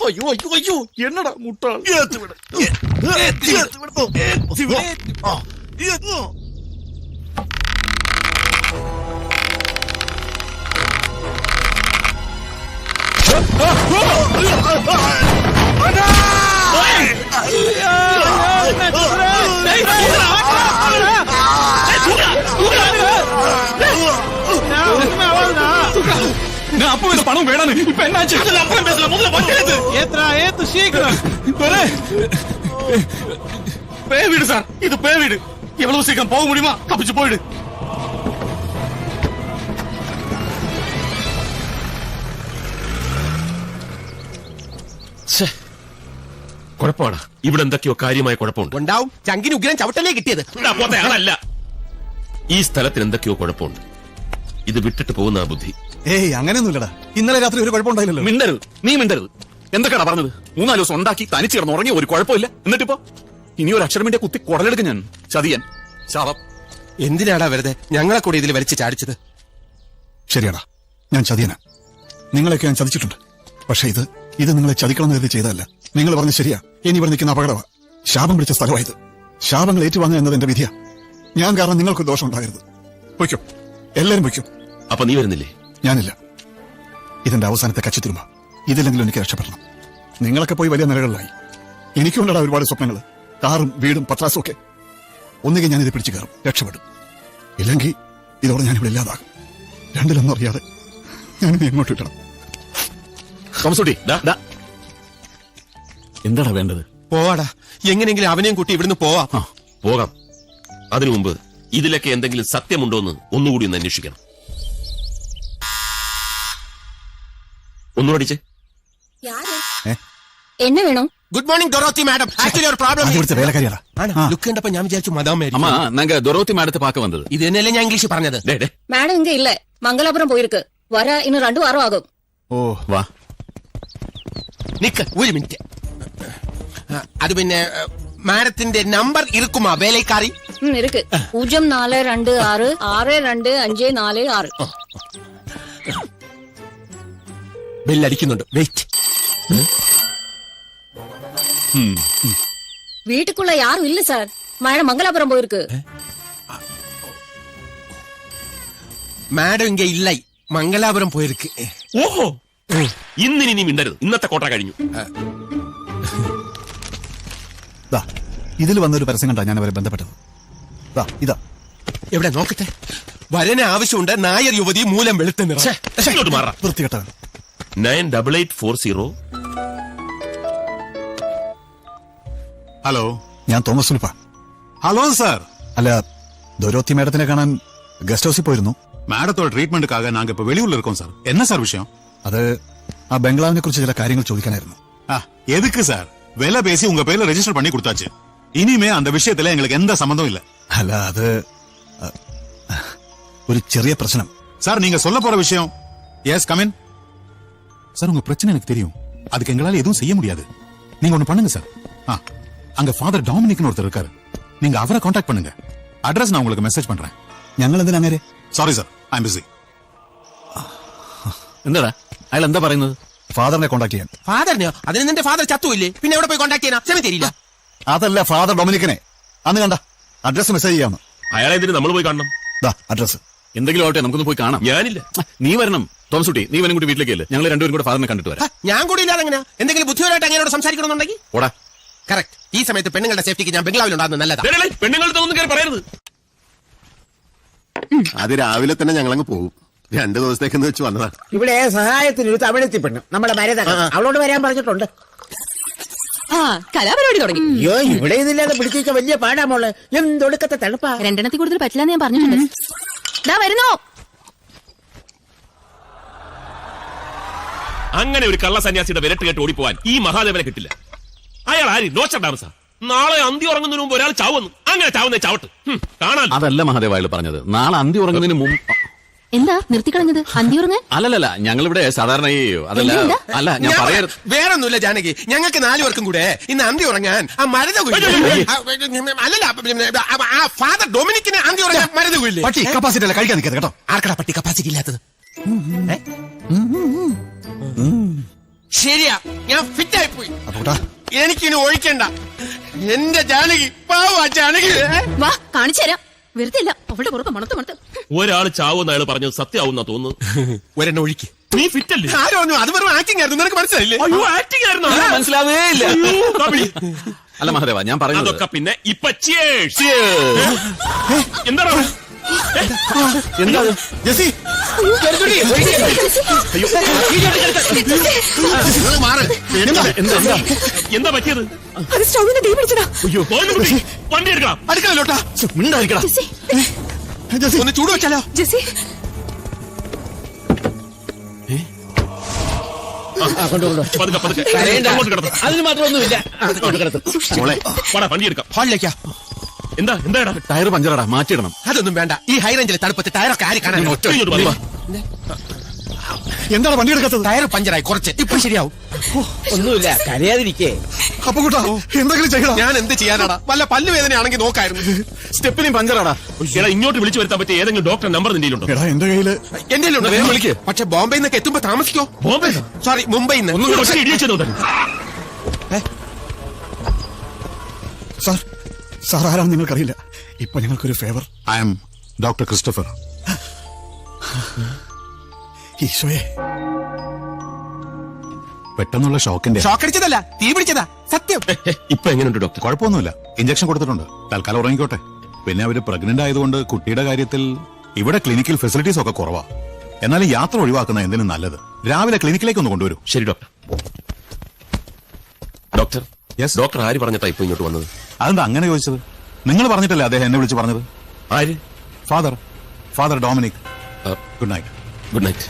ஐயோ ஐயோ ஐயோ என்னடா முட்டாள். நான் அப்ப இந்த பணம் வேணான்னு இப்ப என்னாச்சு? அப்புறம் பேசல, முதல்ல வண்டி ஏத்து சீக்கிரம். பேய் வீடு சார், இது பேய் வீடு. எவ்வளவு சீக்கிரம் போக முடியுமா? தப்பிச்சு போயிடு. കുഴപ്പമാണ്. ഇവിടെ എന്തൊക്കെയോ കാര്യമായ കുഴപ്പമുണ്ട്. ഉണ്ടാവും. ചങ്കിന് ഉഗ്രം ചവിട്ടലേ കിട്ടിയത്. പോത്തെ ആളല്ല. ഈ സ്ഥലത്തിന് എന്തൊക്കെയോ കുഴപ്പമുണ്ട്. ഇത് വിട്ടിട്ട് പോകുന്ന ബുദ്ധി. ഏയ് അങ്ങനെയൊന്നുമില്ലടാ. ഇന്നലെ രാത്രി ഒരു കുഴപ്പമുണ്ടായില്ലല്ലോ. മിണ്ടരുത്, നീ മിണ്ടരുത്. എന്തൊക്കെയാ പറഞ്ഞത്? 3-4 ദിവസം ഉണ്ടാക്കി തനിച്ച് കിടന്ന് ഉറങ്ങിയ ഒരു കുഴപ്പമില്ല. എന്നിട്ടിപ്പോ ഇനി ഒരു അക്ഷരമിന്റെ കുത്തി കുടലെടുക്കും ഞാൻ. ചതിയൻ, ശാപം. എന്തിനാടാ വെറുതെ ഞങ്ങളെ കൂടി ഇതിൽ വലിച്ചു ചാടിച്ചത്? ശരിയാടാ, ഞാൻ ചതിയനാ. നിങ്ങളെയൊക്കെ ഞാൻ ചതിച്ചിട്ടുണ്ട്. പക്ഷെ ഇത് നിങ്ങളെ ചതിക്കണമെന്ന് കരുതി ചെയ്തതല്ല. നിങ്ങൾ പറഞ്ഞ ശരിയാ. ഇനി ഇവിടെ നിൽക്കുന്ന അപകടമാ. ശാപം പിടിച്ച സ്ഥലമായത്. ശാപങ്ങൾ ഏറ്റുവാങ്ങുക എന്നത് എന്റെ വിധിയാ. ഞാൻ കാരണം നിങ്ങൾക്ക് ദോഷം ഉണ്ടാകരുത്. പൊയ്ക്കോ, എല്ലാരും പൊയ്ക്കോ. അപ്പൊ നീ വരുന്നില്ലേ? ഞാനില്ല. ഇതെന്റെ അവസാനത്തെ കച്ചിത്തുരുമ്പ. ഇതില്ലെങ്കിലും എനിക്ക് രക്ഷപ്പെടണം. നിങ്ങളൊക്കെ പോയി വലിയ നിലകളിലായി. എനിക്കുണ്ടടാ ഒരുപാട് സ്വപ്നങ്ങൾ. കാറും വീടും പത്രാസും ഒക്കെ. ഒന്നുകിൽ ഞാനിത് പിടിച്ചു കയറും, രക്ഷപ്പെടും. ഇല്ലെങ്കിൽ ഇതോടെ ഞാനിവിടെ ഇല്ലാതാകും. രണ്ടിലൊന്നും അറിയാതെ ഞാനിത് എങ്ങോട്ട് വിട്ടണം. തോമസുട്ടി, എന്താടാ വേണ്ടത്? പോവാടാ, എങ്ങനെയെങ്കിലും അവനെയും കൂട്ടി ഇവിടുന്ന് പോവാം. പോകാം. അതിനു മുമ്പ് ഇതിലൊക്കെ എന്തെങ്കിലും സത്യമുണ്ടോന്ന് ഒന്നുകൂടി ഒന്ന് അന്വേഷിക്കണം. ഒന്നുകൂടിച്ചേ. എന്നെ വേണോ? Good morning Dorothy madam. Actually ഒരു പ്രോബ്ലം. വേലക്കാരിയാടാ. ലുക്ക് കണ്ടപ്പോ ഞാൻ വിചാരിച്ചു മദാം മേരി. അമ്മ, നാങ്ക ദൊറോത്തി മാഡത്തെ പാക്ക വന്നത്. ഇത് തന്നെയല്ലേ ഞാൻ ഇംഗ്ലീഷ് പറഞ്ഞത്. மேடம் இங்க இல்ல, மங்களாபுரம் போயிருக்கு. வர இன்னும் 2 வாரம் ஆகும். ഓ വാ. നിക്ക് ഒരു മിനിറ്റ്. അത് പിന്നെ മാഡത്തിന്റെ നമ്പർ ഇരിക്കുമാ വേലക്കാരി? இருக்கு. 0426 625446. ബെല്ലടിക്കുന്നുണ്ട്. വെയിറ്റ്. வீட்டுக்குள்ள யாரும் இல்ல சார். மேடம் மங்களாபுரம் போயிருக்கு. മാഡം ഇങ്ങ ഇല്ല, മംഗലാപുരം പോയിருக்கு. ഓഹോ, ഇന്നിനി നീ മിണ്ടരുത്. ഇന്നത്തെ കോട്ട കഴിഞ്ഞു. ഇതിൽ വന്നൊരു പരസ്യം കണ്ടാ ഞാൻ അവരെ ബന്ധപ്പെട്ടത്. ഇതാ എവിടെ നോക്കട്ടെ. വരന് ആവശ്യമുണ്ട്. നായർ യുവതി മൂലം വെളുത്ത നിറം. മാറാ. വൃത്തികെട്ടവൻ. 988440. ഹലോ, ഞാൻ തോമസ് ഫിലിപ്പാ. Hello sir. അല്ല, ദൊരോത്തി മേഡത്തിനെ കാണാൻ ഗസ്റ്റ് ഹൗസിൽ പോയിരുന്നു. மேடத்தோட ட்ரீட்மெண்ட்டுக்காக நாங்க இப்ப வெளியூர்ல இருக்கோம் சார். என்ன சார் விஷயம்? അത് ആ ബംഗ്ലാവിനെ കുറിച്ച് ചില കാര്യങ്ങൾ ചോദിക്കാനായിരുന്നു. எதுக்கு சார்? விலை பேசி உங்க பேர்ல ரெஜிஸ்டர் பண்ணி கொடுத்தாச்சு. இனிமே அந்த விஷயத்துல எங்களுக்கு எந்த சம்பந்தம் இல்ல. അല്ല, അത് ഒരു ചെറിയ പ്രശ്നം. சார், நீங்க சொல்ல போற விஷயம். S, come in. சார், உங்க பிரச்சனை எனக்கு தெரியும். அதுக்கு எங்களால எதுவும் செய்ய முடியாது. நீங்க ஒண்ணு பண்ணுங்க சார். அங்க ஃபாதர் டாமினிக்னு ஒருத்தர் இருக்காரு. நீங்க அவரை கான்டாக்ட் பண்ணுங்க. அட்ரஸ் நான் உங்களுக்கு மெசேஜ் பண்றேன். ഞങ്ങൾ എന്തിനാ അങ്ങനെ? Sorry sir, I am busy. എന്താടാ അയാൾ എന്താ പറയുന്നത്? ഫാദറിനെ കോണ്ടാക്ട് ചെയ്യാൻ. ഫാദറിനെയോ? അതിന് നിന്റെ ഫാദർ ചത്തുമില്ലേ? പിന്നെ എവിടെ പോയി കോണ്ടാക്ട് ചെയ്യാനാ? ക്ഷമ തരില്ല. അതല്ല, ഫാദർ ഡൊമിനിക്കിനെ അന്ന് കണ്ട അഡ്രസ് മെസ്സേജ് ചെയ്യാമെന്ന്. അയാളെ എന്തിനു നമ്മൾ പോയി കാണണം? അഡ്രസ് എന്തെങ്കിലും ആവട്ടെ, നമുക്കൊന്ന് പോയി കാണാം. ഞാനില്ല. നീ വരണം തോമസുട്ടി. നീ വനും കൂടി വീട്ടിലേക്ക് അല്ലേ? ഞങ്ങൾ രണ്ടുപേരും കൂടെ ഫാദറിനെ കണ്ടിട്ട് വരാം. ഞാൻ കൂടി ഇല്ലാതെ എങ്ങനെയാ? എന്തെങ്കിലും ബുദ്ധിപരമായിട്ട് അങ്ങനെയോട് സംസാരിക്കണമെന്നുണ്ടെങ്കിൽ ഓടാ. കറക്റ്റ്. ഈ സമയത്ത് പെണ്ണുങ്ങളുടെ സേഫ്റ്റിക്ക് ഞാൻ ബംഗ്ലാവിലുണ്ടാകുന്നത് നല്ലതാ. പെണ്ണുങ്ങളുടെ ഒന്നും കയറി പറയരുത്. അത് രാവിലെ തന്നെ ഞങ്ങളങ്ങ് പോകും. 2 ദിവസത്തേക്കെന്ന് വെച്ച് വന്നതാണ്. ഇവിടെ സഹായത്തിനൊരു തമിഴെത്തി പെണ്ണ്, നമ്മുടെ ഭരത, അവളോട് വരാൻ പറഞ്ഞിട്ടുണ്ട്. കലാപരിപാടി തുടങ്ങി. അയ്യോ, ഇവിടെ ഇതില്ലാതെ പിടിച്ച വലിയ പാടാ മോള്. എന്തൊടുക്കത്തെ തണുപ്പാ. 2 കൂടുതൽ പറ്റില്ലെന്ന് ഞാൻ പറഞ്ഞിട്ടുണ്ട്. വരുന്നോ? അങ്ങനെ ഒരു കള്ള സന്യാസിയുടെ വിരട്ട് കേട്ട് ഓടിപ്പോവാൻ ഈ മഹാദേവനെ കിട്ടില്ല. അയാൾ ആര്? നോച്ചഡാമസാ. നാളെ അന്തി ഉറങ്ങുന്നതിന് മുമ്പ് ഒരാൾ ചാവുന്നു. അങ്ങനെ ചാവുന്ന ചാവട്ട് കാണാൻ. അതല്ല മഹാദേവ അയാൾ പറഞ്ഞത്. നാളെ അന്തി ഉറങ്ങുന്നതിന് മുമ്പ്. എന്താ നിർത്തിക്കളഞ്ഞത്? അന്തി ഉറങ്ങാൻ? അല്ലല്ല, ഞങ്ങളിവിടെ സാധാരണ ഈ അതല്ല അല്ല ഞാൻ പറയരുത്. വേറൊന്നുമില്ല ജാനകി, ഞങ്ങൾക്ക് 4 പേർക്കും കൂടെ ഇന്ന് അന്തി ഉറങ്ങാൻ ആ മരുന്ന് അല്ലല്ല, ആ ഫാദർ ഡൊമിനിക്കിന് അന്തി ഉറങ്ങാൻ മരുന്ന് കൂല്ലേ? പട്ടി കപ്പാസിറ്റി അല്ല, കഴിക്കാൻ നിൽക്കരുത് കേട്ടോ. ആർക്കടാ പട്ടി കപ്പാസിറ്റി ഇല്ലാത്തത്? ശരിയാ, ഞാൻ ഫിറ്റായി പോയി. അപ്പൂട്ടാ എനിക്കിനി ഒഴിക്കണ്ട. എന്റെ ജാനകി, പാവാ ജാനകി. വാ കാണിച്ചു തരാം. വെറുതെ ഇല്ല, അവളുടെ പുറത്ത് മണത്ത് ഒരാൾ ചാവുന്ന അയാൾ പറഞ്ഞത് സത്യമാവുന്ന തോന്നുന്നു. ഒരെണ്ണം ഒഴിക്ക്. നീ ഫിറ്റല്ലേ? ആരോ പറഞ്ഞു, അത് വെറും ആക്ടിംഗ് ആയിരുന്നു. നിനക്ക് മനസ്സിലായില്ലേ? അയ്യോ, ആക്ടിംഗ് ആയിരുന്നു. മനസ്സിലാവേ ഇല്ല. അല്ല മഹാദേവ, ഞാൻ പറയുന്നത് അതൊക്കെ പിന്നെ ഇപ്പൊ cheers. എന്താണ് എന്താ അത്? ജെസി നിങ്ങൾ മാറ്. എന്താ പറ്റിയത്? അത് സ്റ്റൗവിന്റെ തീ പിടിച്ചടാ. മോനെ കുട്ടി, വണ്ടി എടുക്കണം. അടുക്കളയിലോട്ടാ. മിണ്ടായിരിക്കടാ. ജെസി ഒന്ന് ചൂട് വെച്ചാലോ? ജെസി പതുക്കെ പതുക്കെ കരയണ്ട. അങ്ങോട്ട് കിടന്നു. അതിന് മാത്രമൊന്നുമില്ല. മോളെ വാടാ, വണ്ടി എടുക്കാം. ഹാളിലേക്കാ. എന്താടാ? ടയർ പഞ്ചറാടാ, മാറ്റിയിടണം. അതൊന്നും വേണ്ട. ഈ ഹൈ റേഞ്ചിലെ തണുപ്പത്ത് ടയറൊക്കെ ആര് കാണാൻ? ഇങ്ങോട്ട് വാ. എന്താണ് വണ്ടി എടുക്കാത്തത്? ടയർ പഞ്ചറായി കുറച്ച്. ഇപ്പൊ ശരിയാവും. ഒന്നുമില്ല, കരയാതിരിക്കേ. അപ്പൂട്ടാ എന്തെങ്കിലും ചെയ്യണം. ഞാൻ എന്ത് ചെയ്യാനാടാ? വല്ല പല്ലുവേദനയാണെങ്കിൽ നോക്കായിരുന്നു. സ്റ്റെപ്പിനെയും പഞ്ചറാടാ. എടാ, ഇങ്ങോട്ട് വിളിച്ചു വരുത്താൻ പറ്റിയ ഏതെങ്കിലും ഡോക്ടർ നമ്പർ നിന്റെ കയ്യിലുണ്ടോ? എടാ എന്റെ കയ്യില് എന്റെ വേഗം വിളിക്ക്. പക്ഷെ ബോംബെയിൽ നിന്നൊക്കെ എത്തുമ്പോ താമസിക്കോ? ബോംബെ സോറി, മുംബൈയിൽ നിന്ന്. ഒന്നും പക്ഷേ ഇടിച്ചു തന്നെ. സാർ ആരാണെന്ന് നിങ്ങൾക്കറിയില്ല. ഇപ്പൊ ഞങ്ങൾക്കൊരു favour. I am doctor Christopher. ഈശോയെ, പെട്ടെന്നുള്ള ഷോക്കിന്റെ ഷോക്കടിച്ചതല്ല, തീ പിടിച്ചതാ. സത്യം. ഇപ്പൊ എങ്ങനെയുണ്ട് ഡോക്ടർ? കുഴപ്പമൊന്നുമില്ല. ഇഞ്ചക്ഷൻ കൊടുത്തിട്ടുണ്ട്. തൽക്കാലം ഉറങ്ങിക്കോട്ടെ. പിന്നെ അവര് പ്രഗ്നന്റ് ആയതുകൊണ്ട് കുട്ടിയുടെ കാര്യത്തിൽ ഇവിടെ ക്ലിനിക്കൽ ഫെസിലിറ്റീസ് ഒക്കെ കുറവാ. എന്നാലും യാത്ര ഒഴിവാക്കുന്ന എന്തിനും നല്ലത്. രാവിലെ ക്ലിനിക്കിലേക്ക് ഒന്ന് കൊണ്ടുവരും. ശരി ഡോക്ടർ. Doctor, yes. ഡോക്ടർ ആര് പറഞ്ഞിട്ടാ ഇപ്പൊ ഇങ്ങോട്ട് വന്നത്? അതെന്താ അങ്ങനെ ചോദിച്ചത്? നിങ്ങൾ പറഞ്ഞിട്ടല്ലേ അദ്ദേഹം എന്നെ വിളിച്ച് പറഞ്ഞത്? ആര്? Father Dominic. Good night. Good night.